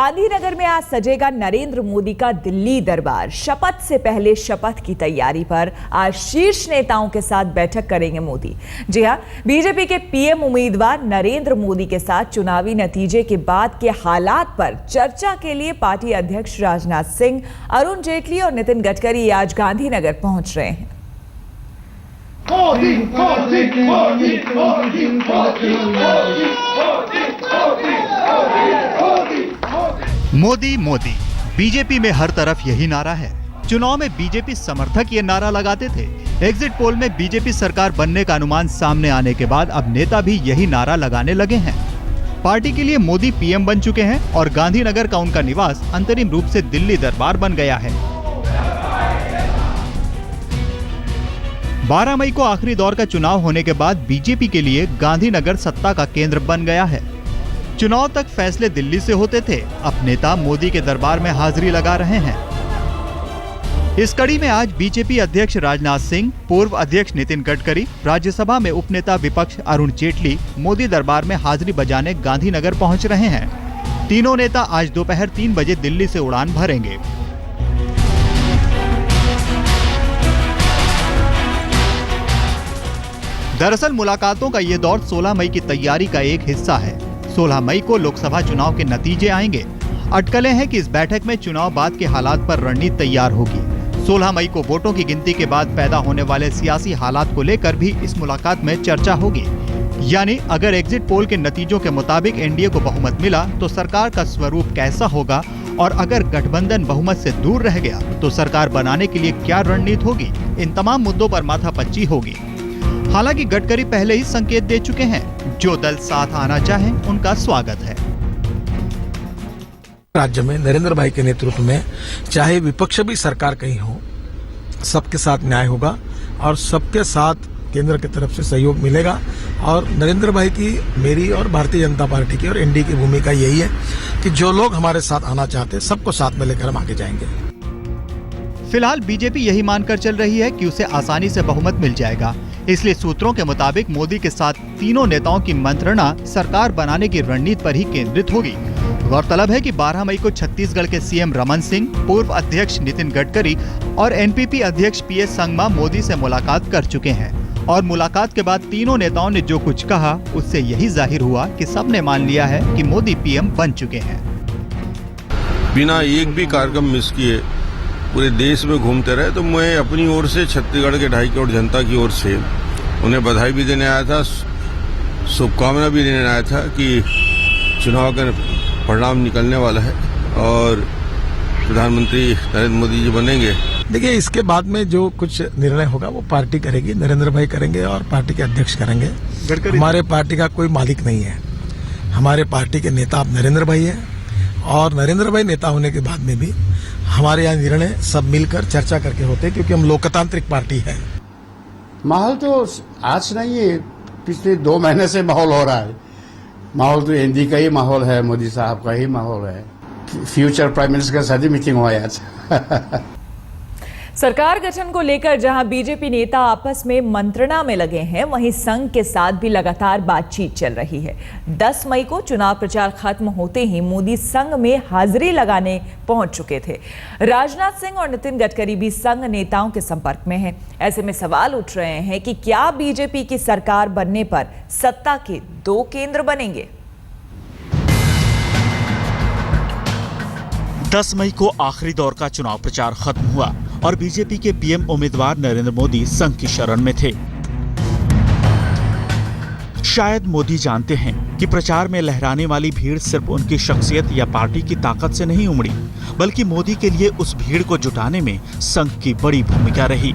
गांधीनगर में आज सजेगा नरेंद्र मोदी का दिल्ली दरबार। शपथ से पहले शपथ की तैयारी पर आज शीर्ष नेताओं के साथ बैठक करेंगे मोदी। जी हां, बीजेपी के पीएम उम्मीदवार नरेंद्र मोदी के साथ चुनावी नतीजे के बाद के हालात पर चर्चा के लिए पार्टी अध्यक्ष राजनाथ सिंह, अरुण जेटली और नितिन गडकरी आज गांधीनगर पहुंच रहे हैं। मोदी मोदी, बीजेपी में हर तरफ यही नारा है। चुनाव में बीजेपी समर्थक ये नारा लगाते थे। एग्जिट पोल में बीजेपी सरकार बनने का अनुमान सामने आने के बाद अब नेता भी यही नारा लगाने लगे हैं। पार्टी के लिए मोदी पीएम बन चुके हैं और गांधीनगर का उनका निवास अंतरिम रूप से दिल्ली दरबार बन गया है। 12 मई को आखिरी दौर का चुनाव होने के बाद बीजेपी के लिए गांधीनगर सत्ता का केंद्र बन गया है। चुनाव तक फैसले दिल्ली से होते थे, अब नेता मोदी के दरबार में हाजिरी लगा रहे हैं। इस कड़ी में आज बीजेपी अध्यक्ष राजनाथ सिंह, पूर्व अध्यक्ष नितिन गडकरी, राज्यसभा में उपनेता विपक्ष अरुण जेटली मोदी दरबार में हाजिरी बजाने गांधीनगर पहुंच रहे हैं। तीनों नेता आज दोपहर 3 बजे दिल्ली से उड़ान भरेंगे। दरअसल मुलाकातों का ये दौर 16 मई की तैयारी का एक हिस्सा है। 16 मई को लोकसभा चुनाव के नतीजे आएंगे। अटकलें हैं कि इस बैठक में चुनाव बाद के हालात पर रणनीति तैयार होगी। 16 मई को वोटों की गिनती के बाद पैदा होने वाले सियासी हालात को लेकर भी इस मुलाकात में चर्चा होगी। यानी अगर एग्जिट पोल के नतीजों के मुताबिक एनडीए को बहुमत मिला तो सरकार का स्वरूप कैसा होगा, और अगर गठबंधन बहुमत से दूर रह गया तो सरकार बनाने के लिए क्या रणनीति होगी, इन तमाम मुद्दों पर माथापच्ची होगी। हालांकि गडकरी पहले ही संकेत दे चुके हैं, जो दल साथ आना चाहे उनका स्वागत है। राज्य में नरेंद्र भाई के नेतृत्व में चाहे विपक्ष भी सरकार कहीं हो, सबके साथ न्याय होगा और सबके साथ केंद्र की तरफ से सहयोग मिलेगा। और नरेंद्र भाई की, मेरी और भारतीय जनता पार्टी की और एनडीए की भूमिका यही है कि जो लोग हमारे साथ आना चाहते हैं सबको साथ में लेकर हम आगे जाएंगे। फिलहाल बीजेपी यही मानकर चल रही है कि उसे आसानी से बहुमत मिल जाएगा। इसलिए सूत्रों के मुताबिक मोदी के साथ तीनों नेताओं की मंत्रणा सरकार बनाने की रणनीति पर ही केंद्रित होगी। गौरतलब है कि 12 मई को छत्तीसगढ़ के सीएम रमन सिंह, पूर्व अध्यक्ष नितिन गडकरी और एनपीपी अध्यक्ष पीएस संगमा मोदी से मुलाकात कर चुके हैं। और मुलाकात के बाद तीनों नेताओं ने जो कुछ कहा उससे यही जाहिर हुआ कि सबने मान लिया है कि मोदी पीएम बन चुके हैं। बिना एक भी कार्यक्रम मिस किए पूरे देश में घूमते रहे, तो मैं अपनी ओर से छत्तीसगढ़ के 2.5 करोड़ जनता की ओर से उन्हें बधाई भी देने आया था, शुभकामना भी देने आया था कि चुनाव का परिणाम निकलने वाला है और प्रधानमंत्री नरेंद्र मोदी जी बनेंगे। देखिए, इसके बाद में जो कुछ निर्णय होगा वो पार्टी करेगी, नरेंद्र भाई करेंगे और पार्टी के अध्यक्ष करेंगे। हमारे पार्टी का कोई मालिक नहीं है। हमारे पार्टी के नेता अब नरेंद्र भाई है और नरेंद्र भाई नेता होने के बाद में भी हमारे यहाँ निर्णय सब मिलकर चर्चा करके होते हैं, क्योंकि हम लोकतांत्रिक पार्टी है। माहौल तो आज नहीं है, पिछले 2 महीने से माहौल हो रहा है। माहौल तो एनडी का ही माहौल है, मोदी साहब का ही माहौल है। फ्यूचर प्राइम मिनिस्टर का साथ ही मीटिंग हुआ है आज। सरकार गठन को लेकर जहां बीजेपी नेता आपस में मंत्रणा में लगे हैं, वहीं संघ के साथ भी लगातार बातचीत चल रही है। 10 मई को चुनाव प्रचार खत्म होते ही मोदी संघ में हाजिरी लगाने पहुंच चुके थे। राजनाथ सिंह और नितिन गडकरी भी संघ नेताओं के संपर्क में हैं। ऐसे में सवाल उठ रहे हैं कि क्या बीजेपी की सरकार बनने पर सत्ता के 2 केंद्र बनेंगे। 10 मई को आखिरी दौर का चुनाव प्रचार खत्म हुआ और बीजेपी के पीएम उम्मीदवार नरेंद्र मोदी संघ की शरण में थे। शायद मोदी जानते हैं कि प्रचार में लहराने वाली भीड़ सिर्फ उनकी शख्सियत या पार्टी की ताकत से नहीं उमड़ी, बल्कि मोदी के लिए उस भीड़ को जुटाने में संघ की बड़ी भूमिका रही।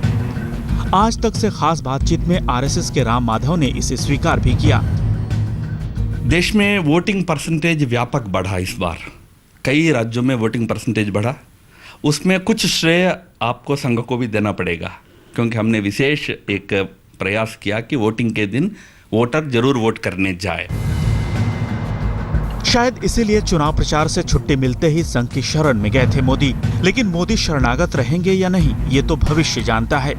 आज तक से खास बातचीत में आरएसएस के राम माधव ने इसे स्वीकार भी किया। देश में वोटिंग परसेंटेज व्यापक बढ़ा। इस बार कई राज्यों में वोटिंग परसेंटेज बढ़ा। उसमें कुछ श्रेय आपको संघ को भी देना पड़ेगा, क्योंकि हमने विशेष एक प्रयास किया कि वोटिंग के दिन वोटर जरूर वोट करने जाए। शायद इसीलिए चुनाव प्रचार से छुट्टी मिलते ही संघ की शरण में गए थे मोदी। लेकिन मोदी शरणागत रहेंगे या नहीं, ये तो भविष्य जानता है।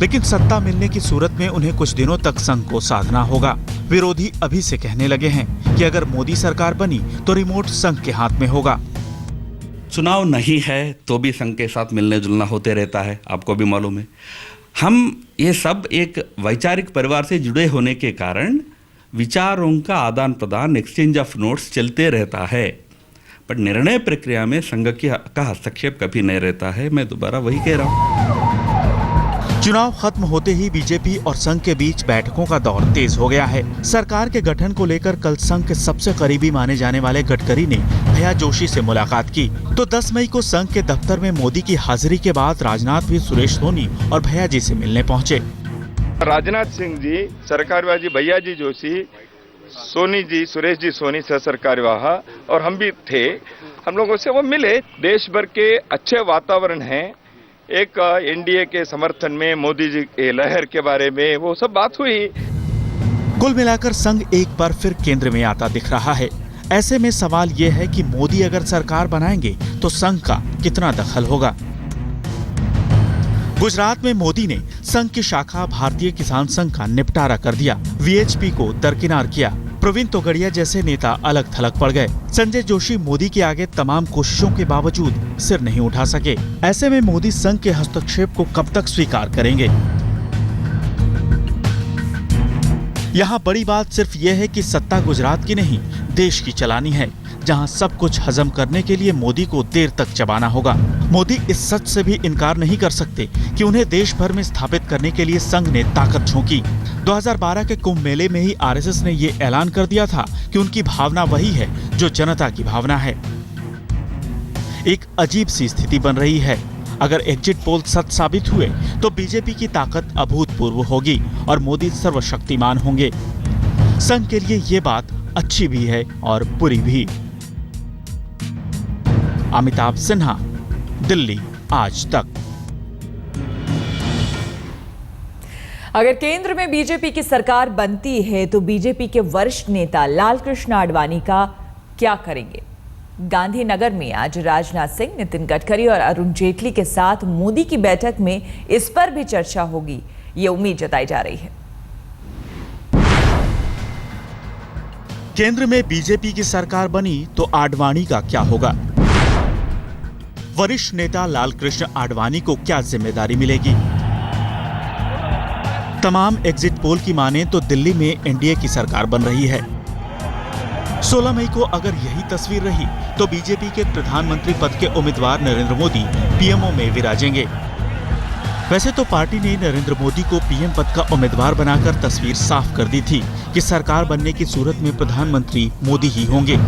लेकिन सत्ता मिलने की सूरत में उन्हें कुछ दिनों तक संघ को साधना होगा। विरोधी अभी से कहने लगे हैं कि अगर मोदी सरकार बनी तो रिमोट संघ के हाथ में होगा। चुनाव नहीं है तो भी संघ के साथ मिलने जुलना होते रहता है, आपको भी मालूम है। हम ये सब एक वैचारिक परिवार से जुड़े होने के कारण विचारों का आदान प्रदान, एक्सचेंज ऑफ नोट्स चलते रहता है, पर निर्णय प्रक्रिया में संघ का हस्तक्षेप कभी नहीं रहता है। मैं दोबारा वही कह रहा हूँ। चुनाव खत्म होते ही बीजेपी और संघ के बीच बैठकों का दौर तेज हो गया है। सरकार के गठन को लेकर कल संघ के सबसे करीबी माने जाने वाले गडकरी ने भैया जोशी से मुलाकात की, तो 10 मई को संघ के दफ्तर में मोदी की हाजिरी के बाद राजनाथ भी सुरेश सोनी और भैया जी से मिलने पहुंचे। राजनाथ सिंह जी, सरकारवाजी भैया जी जोशी, सोनी जी, सुरेश जी सोनी सह सरकारवाह और हम भी थे। हम लोगों से वो मिले, देश भर के अच्छे वातावरण है, एक एनडीए के समर्थन में, मोदी जी के लहर के बारे में वो सब बात हुई। कुल मिलाकर संघ एक बार फिर केंद्र में आता दिख रहा है। ऐसे में सवाल ये है कि मोदी अगर सरकार बनाएंगे तो संघ का कितना दखल होगा। गुजरात में मोदी ने संघ की शाखा भारतीय किसान संघ का निपटारा कर दिया, वीएचपी को दरकिनार किया। प्रवीण तोगड़िया जैसे नेता अलग थलग पड़ गए। संजय जोशी मोदी के आगे तमाम कोशिशों के बावजूद सिर नहीं उठा सके। ऐसे में मोदी संघ के हस्तक्षेप को कब तक स्वीकार करेंगे? यहाँ बड़ी बात सिर्फ ये है कि सत्ता गुजरात की नहीं, देश की चलानी है, जहां सब कुछ हजम करने के लिए मोदी को देर तक चबाना होगा। मोदी इस सच से भी इनकार नहीं कर सकते कि उन्हें देश भर में स्थापित करने के लिए संघ ने ताकत झोंकी। 2012 के कुंभ मेले में ही आरएसएस ने ये ऐलान कर दिया था कि उनकी भावना वही है जो जनता की भावना है। एक अजीब सी स्थिति बन रही है। अगर एग्जिट पोल सच साबित हुए तो बीजेपी की ताकत अभूतपूर्व होगी और मोदी सर्वशक्तिमान होंगे। संघ के लिए ये बात अच्छी भी है और बुरी भी। अमिताभ सिन्हा, दिल्ली आज तक। अगर केंद्र में बीजेपी की सरकार बनती है तो बीजेपी के वरिष्ठ नेता लालकृष्ण आडवाणी का क्या करेंगे? गांधीनगर में आज राजनाथ सिंह, नितिन गडकरी और अरुण जेटली के साथ मोदी की बैठक में इस पर भी चर्चा होगी, ये उम्मीद जताई जा रही है। केंद्र में बीजेपी की सरकार बनी तो आडवाणी का क्या होगा? वरिष्ठ नेता लालकृष्ण आडवाणी को क्या जिम्मेदारी मिलेगी? तमाम एग्जिट पोल की माने तो दिल्ली में एनडीए की सरकार बन रही है। 16 मई को अगर यही तस्वीर रही तो बीजेपी के प्रधानमंत्री पद के उम्मीदवार नरेंद्र मोदी पीएमओ में विराजेंगे। वैसे तो पार्टी ने नरेंद्र मोदी को पीएम पद का उम्मीदवार बनाकर तस्वीर साफ कर दी थी कि सरकार बनने की सूरत में प्रधानमंत्री मोदी ही होंगे।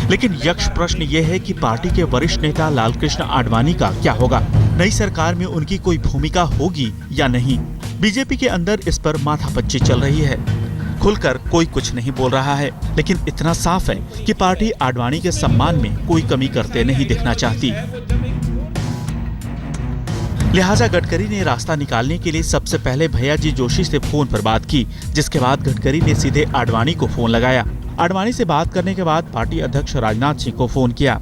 लेकिन यक्ष प्रश्न ये है कि पार्टी के वरिष्ठ नेता लालकृष्ण आडवाणी का क्या होगा? नई सरकार में उनकी कोई भूमिका होगी या नहीं? बीजेपी के अंदर इस पर माथापच्ची चल रही है। खुलकर कोई कुछ नहीं बोल रहा है, लेकिन इतना साफ है कि पार्टी आडवाणी के सम्मान में कोई कमी करते नहीं दिखना चाहती। लिहाजा गडकरी ने रास्ता निकालने के लिए सबसे पहले भैया जी जोशी से फोन पर बात की, जिसके बाद गडकरी ने सीधे आडवाणी को फोन लगाया। आडवाणी से बात करने के बाद पार्टी अध्यक्ष राजनाथ सिंह को फोन किया।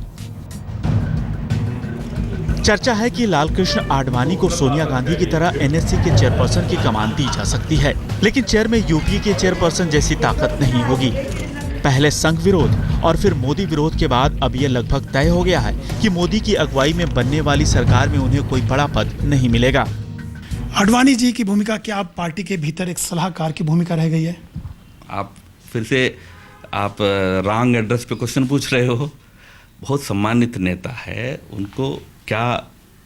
चर्चा है कि लालकृष्ण आडवाणी को सोनिया गांधी की तरह एनएससी के चेयरपर्सन की कमान दी जा सकती है, लेकिन चेयर में यूपीए के चेयरपर्सन जैसी ताकत नहीं होगी। पहले संघ विरोध और फिर मोदी विरोध के बाद अब ये लगभग तय हो गया है कि मोदी की अगुवाई में बनने वाली सरकार में उन्हें कोई बड़ा पद नहीं मिलेगा। आडवाणी जी की भूमिका क्या पार्टी के भीतर एक सलाहकार की भूमिका रह गई है? आप फिर से आप रॉन्ग एड्रेस पे क्वेश्चन पूछ रहे हो। बहुत सम्मानित नेता है, उनको क्या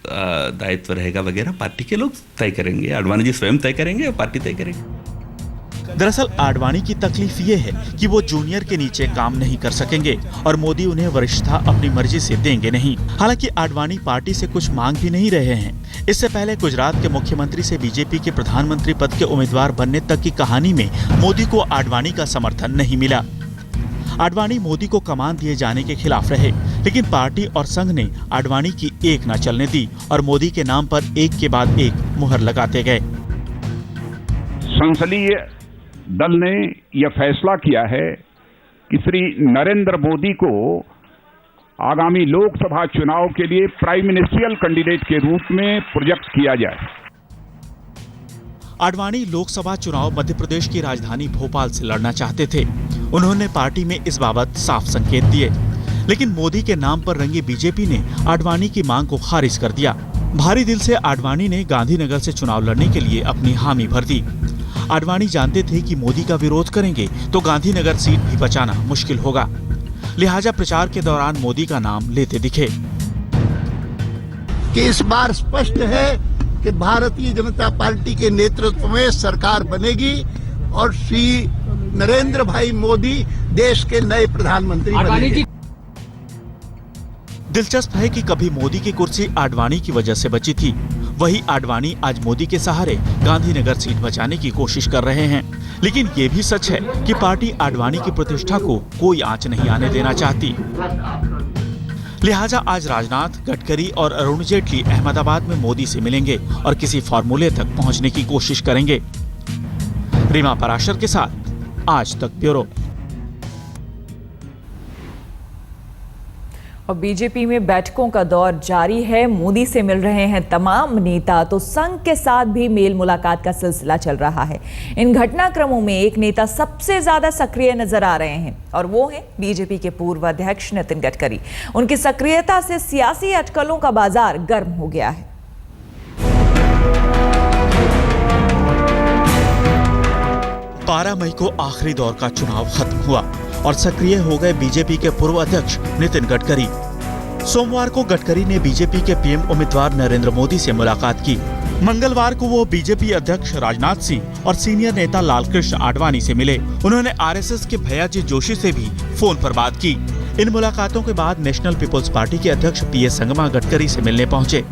दायित्व रहेगा वगैरह पार्टी के लोग तय करेंगे। आडवाणी जी स्वयं तय करेंगे और पार्टी तय करेंगे। दरअसल आडवाणी की तकलीफ ये है कि वो जूनियर के नीचे काम नहीं कर सकेंगे और मोदी उन्हें वरिष्ठता अपनी मर्जी से देंगे नहीं। हालांकि आडवाणी पार्टी से कुछ मांग भी नहीं रहे हैं। इससे पहले गुजरात के मुख्यमंत्री से बीजेपी के प्रधानमंत्री पद के उम्मीदवार बनने तक की कहानी में मोदी को आडवाणी का समर्थन नहीं मिला। आडवाणी मोदी को कमान दिए जाने के खिलाफ रहे, लेकिन पार्टी और संघ ने आडवाणी की एक न चलने दी और मोदी के नाम पर एक के बाद एक मुहर लगाते गए। संसदीय दल ने यह फैसला किया है कि श्री नरेंद्र मोदी को आगामी लोकसभा चुनाव के लिए प्राइम मिनिस्ट्रियल कैंडिडेट के रूप में प्रोजेक्ट किया जाए। आडवाणी लोकसभा चुनाव मध्य प्रदेश की राजधानी भोपाल से लड़ना चाहते थे। उन्होंने पार्टी में इस बाबत साफ संकेत दिए, लेकिन मोदी के नाम पर रंगी बीजेपी ने आडवाणी की मांग को खारिज कर दिया। भारी दिल से आडवाणी ने गांधीनगर से चुनाव लड़ने के लिए अपनी हामी भर दी। आडवाणी जानते थे कि मोदी का विरोध करेंगे तो गांधीनगर सीट भी बचाना मुश्किल होगा, लिहाजा प्रचार के दौरान मोदी का नाम लेते दिखे। कि इस बार स्पष्ट है कि भारतीय जनता पार्टी के नेतृत्व में सरकार बनेगी और श्री नरेंद्र भाई मोदी देश के नए प्रधानमंत्री बनेंगे। दिलचस्प है कि कभी मोदी की कुर्सी आडवाणी की वजह से बची थी, वही आडवाणी आज मोदी के सहारे गांधीनगर सीट बचाने की कोशिश कर रहे हैं। लेकिन ये भी सच है कि पार्टी आडवाणी की प्रतिष्ठा को कोई आंच नहीं आने देना चाहती। लिहाजा आज राजनाथ, गडकरी और अरुण जेटली अहमदाबाद में मोदी से मिलेंगे और किसी फॉर्मूले तक पहुंचने की कोशिश करेंगे। रीमा पराशर के साथ आज तक ब्यूरो। और बीजेपी में बैठकों का दौर जारी है। मोदी से मिल रहे हैं तमाम नेता, तो संघ के साथ भी मेल मुलाकात का सिलसिला चल रहा है। इन घटनाक्रमों में एक नेता सबसे ज्यादा सक्रिय नजर आ रहे हैं और वो हैं बीजेपी के पूर्व अध्यक्ष नितिन गडकरी। उनकी सक्रियता से सियासी अटकलों का बाजार गर्म हो गया है। 12 मई को आखिरी दौर का चुनाव खत्म हुआ और सक्रिय हो गए बीजेपी के पूर्व अध्यक्ष नितिन गडकरी। सोमवार को गडकरी ने बीजेपी के पीएम उम्मीदवार नरेंद्र मोदी से मुलाकात की। मंगलवार को वो बीजेपी अध्यक्ष राजनाथ सिंह और सीनियर नेता लालकृष्ण आडवाणी से मिले। उन्होंने आरएसएस के भैयाजी जोशी से भी फोन पर बात की। इन मुलाकातों के बाद नेशनल पीपुल्स पार्टी के अध्यक्ष पीएस संगमा गडकरी से मिलने पहुंचे।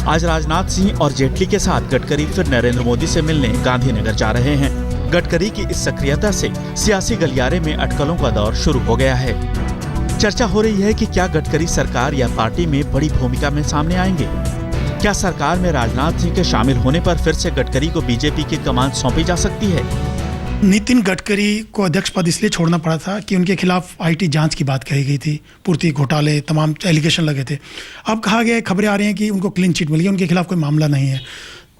आज राजनाथ सिंह और जेटली के साथ गडकरी फिर नरेंद्र मोदी से मिलने गांधीनगर जा रहे हैं। गडकरी की इस सक्रियता से सियासी गलियारे में अटकलों का दौर शुरू हो गया है। चर्चा हो रही है कि क्या गडकरी सरकार या पार्टी में बड़ी भूमिका में सामने आएंगे। क्या सरकार में राजनाथ सिंह के शामिल होने पर फिर से गडकरी को बीजेपी की कमान सौंपी जा सकती है? नितिन गडकरी को अध्यक्ष पद इसलिए छोड़ना पड़ा था कि उनके खिलाफ आईटी जांच की बात कही गई थी, पूर्ति घोटाले तमाम एलिगेशन लगे थे। अब कहा गया, खबरें आ रही हैं कि उनको क्लीन चिट मिली है, उनके खिलाफ कोई मामला नहीं है।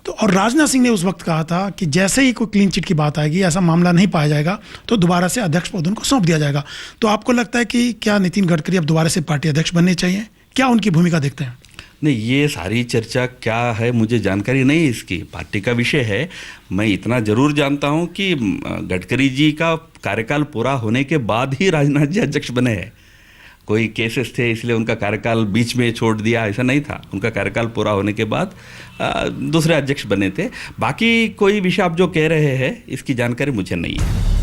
तो और राजनाथ सिंह ने उस वक्त कहा था कि जैसे ही कोई क्लीन चिट की बात आएगी, ऐसा मामला नहीं पाया जाएगा तो दोबारा से अध्यक्ष पद उनको सौंप दिया जाएगा। तो आपको लगता है कि क्या नितिन गडकरी अब दोबारा से पार्टी अध्यक्ष बनने चाहिए? क्या उनकी भूमिका देखते हैं? नहीं, ये सारी चर्चा क्या है मुझे जानकारी नहीं है, इसकी पार्टी का विषय है। मैं इतना जरूर जानता हूं कि गडकरी जी का कार्यकाल पूरा होने के बाद ही राजनाथ जी अध्यक्ष बने हैं। कोई केसेस थे इसलिए उनका कार्यकाल बीच में छोड़ दिया, ऐसा नहीं था। उनका कार्यकाल पूरा होने के बाद दूसरे अध्यक्ष बने थे। बाकी कोई विषय आप जो कह रहे हैं इसकी जानकारी मुझे नहीं है।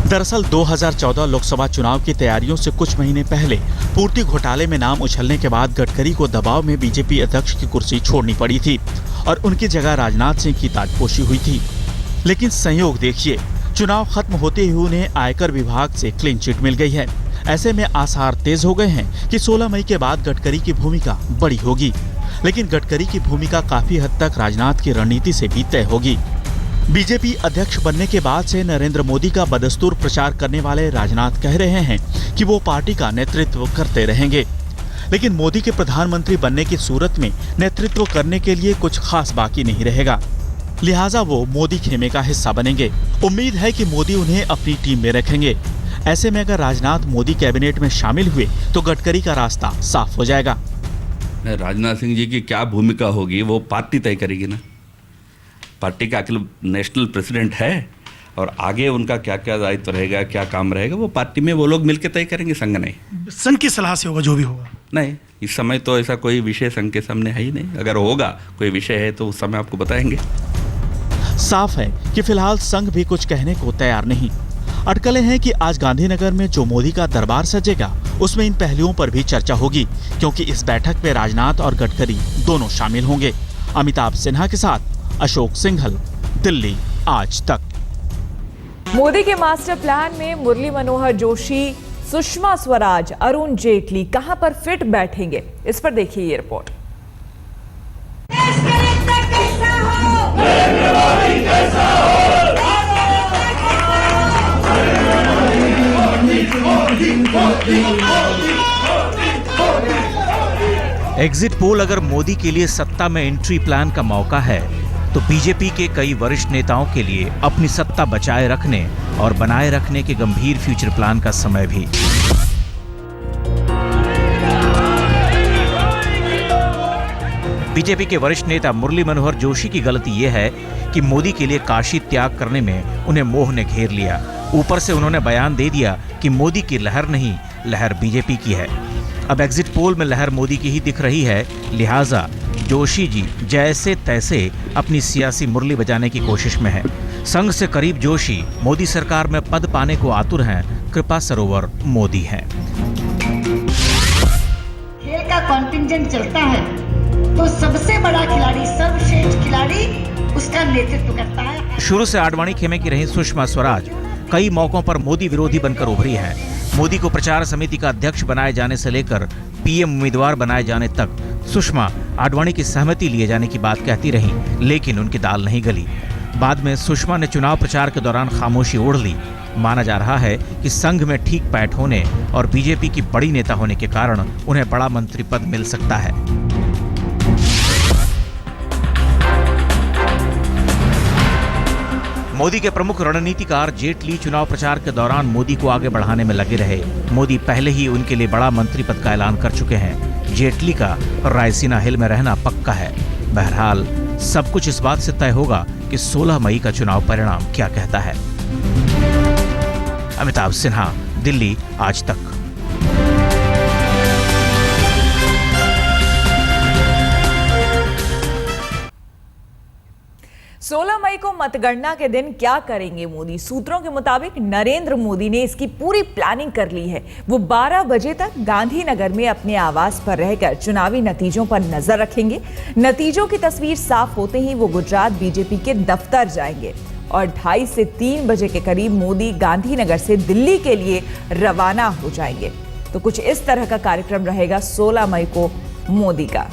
दरअसल 2014 लोकसभा चुनाव की तैयारियों से कुछ महीने पहले पूर्ति घोटाले में नाम उछलने के बाद गडकरी को दबाव में बीजेपी अध्यक्ष की कुर्सी छोड़नी पड़ी थी और उनकी जगह राजनाथ सिंह की ताजपोशी हुई थी। लेकिन संयोग देखिए, चुनाव खत्म होते ही उन्हें आयकर विभाग से क्लीन चिट मिल गई है। ऐसे में आसार तेज हो गए हैं कि 16 मई के बाद गडकरी की भूमिका बड़ी होगी। लेकिन गडकरी की भूमिका काफी हद तक राजनाथ की रणनीति से भी तय होगी। बीजेपी अध्यक्ष बनने के बाद से नरेंद्र मोदी का बदस्तूर प्रचार करने वाले राजनाथ कह रहे हैं कि वो पार्टी का नेतृत्व करते रहेंगे। लेकिन मोदी के प्रधानमंत्री बनने की सूरत में नेतृत्व करने के लिए कुछ खास बाकी नहीं रहेगा, लिहाजा वो मोदी खेमे का हिस्सा बनेंगे। उम्मीद है कि मोदी उन्हें अपनी टीम में रखेंगे। ऐसे में अगर राजनाथ मोदी कैबिनेट में शामिल हुए तो गडकरी का रास्ता साफ हो जाएगा। राजनाथ सिंह जी की क्या भूमिका होगी वो पार्टी तय करेगी ना। पार्टी का अखिल नेशनल प्रेसिडेंट है और आगे उनका क्या क्या दायित्व रहेगा, क्या काम रहेगा, वो पार्टी में वो लोग मिलकर तय करेंगे, संघ नहीं। संघ की सलाह से होगा जो भी होगा? नहीं, इस समय तो ऐसा कोई विषय संघ के सामने है ही नहीं। अगर होगा कोई विषय है तो उस समय आपको बताएंगे। साफ है कि फिलहाल संघ भी कुछ कहने को तैयार नहीं। अटकलें हैं कि आज गांधीनगर में जो मोदी का दरबार सजेगा उसमें इन पहलुओं पर भी चर्चा होगी, क्योंकि इस बैठक में राजनाथ और गडकरी दोनों शामिल होंगे। अमिताभ सिन्हा के साथ अशोक सिंघल, दिल्ली आज तक। मोदी के मास्टर प्लान में मुरली मनोहर जोशी, सुषमा स्वराज, अरुण जेटली कहां पर फिट बैठेंगे, इस पर देखिए ये रिपोर्ट। एग्जिट पोल अगर मोदी के लिए सत्ता में एंट्री प्लान का मौका है तो बीजेपी के कई वरिष्ठ नेताओं के लिए अपनी सत्ता बचाए रखने और बनाए रखने के गंभीर फ्यूचर प्लान का समय भी। बीजेपी के वरिष्ठ नेता मुरली मनोहर जोशी की गलती यह है कि मोदी के लिए काशी त्याग करने में उन्हें मोह ने घेर लिया। ऊपर से उन्होंने बयान दे दिया कि मोदी की लहर नहीं, लहर बीजेपी की है। अब एग्जिट पोल में लहर मोदी की ही दिख रही है, लिहाजा जोशी जी जैसे तैसे अपनी सियासी मुरली बजाने की कोशिश में है। संघ से करीब जोशी मोदी सरकार में पद पाने को आतुर हैं, कृपा सरोवर मोदी हैं। खेल का कॉन्टिंजेंट चलता है तो सबसे बड़ा खिलाड़ी, सर्वश्रेष्ठ खिलाड़ी उसका नेतृत्व करता है। शुरू से आडवाणी खेमे की रही सुषमा स्वराज कई मौकों पर मोदी विरोधी बनकर उभरी हैं। मोदी को प्रचार समिति का अध्यक्ष बनाए जाने से लेकर पीएम उम्मीदवार बनाए जाने तक सुषमा आडवाणी की सहमति लिए जाने की बात कहती रहीं, लेकिन उनकी दाल नहीं गली। बाद में सुषमा ने चुनाव प्रचार के दौरान खामोशी ओढ़ ली। माना जा रहा है कि संघ में ठीक पैठ होने और बीजेपी की बड़ी नेता होने के कारण उन्हें बड़ा मंत्री पद मिल सकता है। मोदी के प्रमुख रणनीतिकार जेटली चुनाव प्रचार के दौरान मोदी को आगे बढ़ाने में लगे रहे। मोदी पहले ही उनके लिए बड़ा मंत्री पद का ऐलान कर चुके हैं। जेटली का रायसीना हिल में रहना पक्का है। बहरहाल सब कुछ इस बात से तय होगा कि 16 मई का चुनाव परिणाम क्या कहता है। अमिताभ सिन्हा, दिल्ली आज तक। 16 मई को मतगणना के दिन क्या करेंगे मोदी? सूत्रों के मुताबिक नरेंद्र मोदी ने इसकी पूरी प्लानिंग कर ली है। वो 12 बजे तक गांधीनगर में अपने आवास पर रहकर चुनावी नतीजों पर नजर रखेंगे। नतीजों की तस्वीर साफ होते ही वो गुजरात बीजेपी के दफ्तर जाएंगे और 2:30 से 3 बजे के करीब मोदी गांधीनगर से दिल्ली के लिए रवाना हो जाएंगे। तो कुछ इस तरह का कार्यक्रम रहेगा 16 मई को मोदी का।